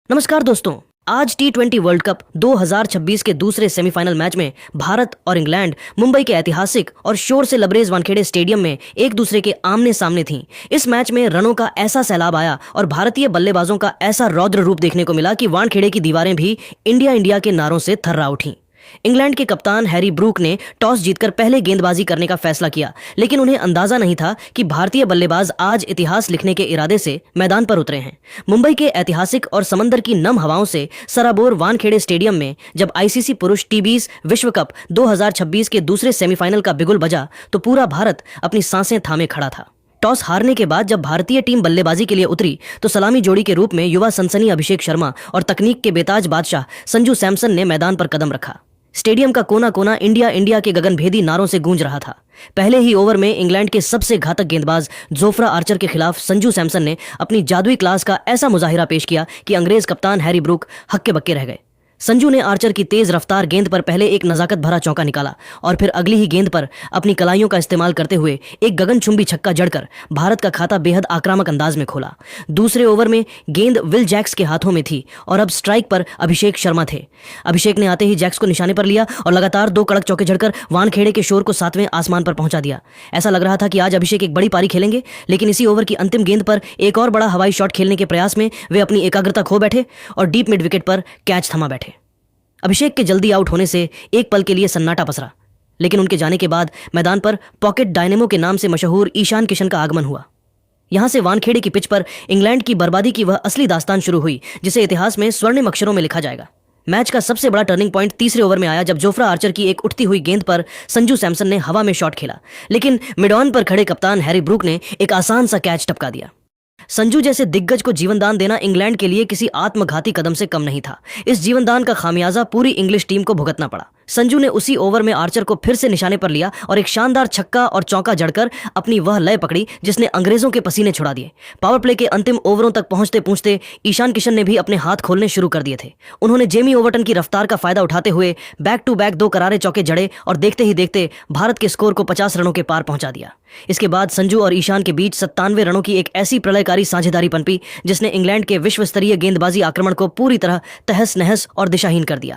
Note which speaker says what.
Speaker 1: नमस्कार दोस्तों। आज T20 वर्ल्ड कप 2026 के दूसरे सेमीफाइनल मैच में भारत और इंग्लैंड मुंबई के ऐतिहासिक और शोर से लबरेज वानखेड़े स्टेडियम में एक दूसरे के आमने सामने थीं। इस मैच में रनों का ऐसा सैलाब आया और भारतीय बल्लेबाजों का ऐसा रौद्र रूप देखने को मिला कि वानखेड़े की दीवारें भी इंडिया इंडिया के नारों से थर्रा उठीं। इंग्लैंड के कप्तान हैरी ब्रूक ने टॉस जीतकर पहले गेंदबाजी करने का फैसला किया, लेकिन उन्हें अंदाजा नहीं था कि भारतीय बल्लेबाज आज इतिहास लिखने के इरादे से मैदान पर उतरे हैं। मुंबई के ऐतिहासिक और समंदर की नम हवाओं से सराबोर वानखेड़े स्टेडियम में जब आईसीसी पुरुष टी20 विश्व कप 2026 के दूसरे सेमीफाइनल का बिगुल बजा तो पूरा भारत अपनी सांसें थामे खड़ा था। टॉस हारने के बाद जब भारतीय टीम बल्लेबाजी के लिए उतरी तो सलामी जोड़ी के रूप में युवा सनसनी अभिषेक शर्मा और तकनीक के बेताज बादशाह संजू सैमसन ने मैदान पर कदम रखा। स्टेडियम का कोना कोना इंडिया इंडिया के गगनभेदी नारों से गूंज रहा था। पहले ही ओवर में इंग्लैंड के सबसे घातक गेंदबाज जोफ्रा आर्चर के खिलाफ संजू सैमसन ने अपनी जादुई क्लास का ऐसा मुजाहिरा पेश किया कि अंग्रेज कप्तान हैरी ब्रूक हक्के बक्के रह गए। संजू ने आर्चर की तेज रफ्तार गेंद पर पहले एक नजाकत भरा चौका निकाला और फिर अगली ही गेंद पर अपनी कलाइयों का इस्तेमाल करते हुए एक गगनचुंबी छक्का जड़कर भारत का खाता बेहद आक्रामक अंदाज में खोला। दूसरे ओवर में गेंद विल जैक्स के हाथों में थी और अब स्ट्राइक पर अभिषेक शर्मा थे। अभिषेक ने आते ही जैक्स को निशाने पर लिया और लगातार 2 कड़क चौके जड़कर वानखेड़े के शोर को 7वें आसमान पर पहुंचा दिया। ऐसा लग रहा था कि आज अभिषेक एक बड़ी पारी खेलेंगे, लेकिन इसी ओवर की अंतिम गेंद पर एक और बड़ा हवाई शॉट खेलने के प्रयास में वे अपनी एकाग्रता खो बैठे और डीप मिड विकेट पर कैच थमा बैठे। अभिषेक के जल्दी आउट होने से एक पल के लिए सन्नाटा पसरा, लेकिन उनके जाने के बाद मैदान पर पॉकेट डायनेमो के नाम से मशहूर ईशान किशन का आगमन हुआ। यहां से वानखेड़े की पिच पर इंग्लैंड की बर्बादी की वह असली दास्तान शुरू हुई जिसे इतिहास में स्वर्णिम अक्षरों में लिखा जाएगा। मैच का सबसे बड़ा टर्निंग पॉइंट तीसरे ओवर में आया जब जोफ्रा आर्चर की एक उठती हुई गेंद पर संजू सैमसन ने हवा में शॉट खेला, लेकिन मिड ऑन पर खड़े कप्तान हैरी ब्रूक ने एक आसान सा कैच टपका दिया। संजू जैसे दिग्गज को जीवनदान देना इंग्लैंड के लिए किसी आत्मघाती कदम से कम नहीं था। इस जीवनदान का खामियाजा पूरी इंग्लिश टीम को भुगतना पड़ा। संजू ने उसी ओवर में आर्चर को फिर से निशाने पर लिया और एक शानदार छक्का और चौका जड़कर अपनी वह लय पकड़ी जिसने अंग्रेजों के पसीने छुड़ा दिए। पावर प्ले के अंतिम ओवरों तक पहुंचते पहुंचते ईशान किशन ने भी अपने हाथ खोलने शुरू कर दिए थे। उन्होंने जेमी ओवरटन की रफ्तार का फायदा उठाते हुए बैक टू बैक 2 करारे चौके जड़े और देखते ही देखते भारत के स्कोर को 50 रनों के पार पहुंचा दिया। इसके बाद संजू और ईशान के बीच 97 रनों की एक ऐसी प्रलयकारी साझेदारी पनपी जिसने इंग्लैंड के विश्व स्तरीय गेंदबाजी आक्रमण को पूरी तरह तहस नहस और दिशाहीन कर दिया।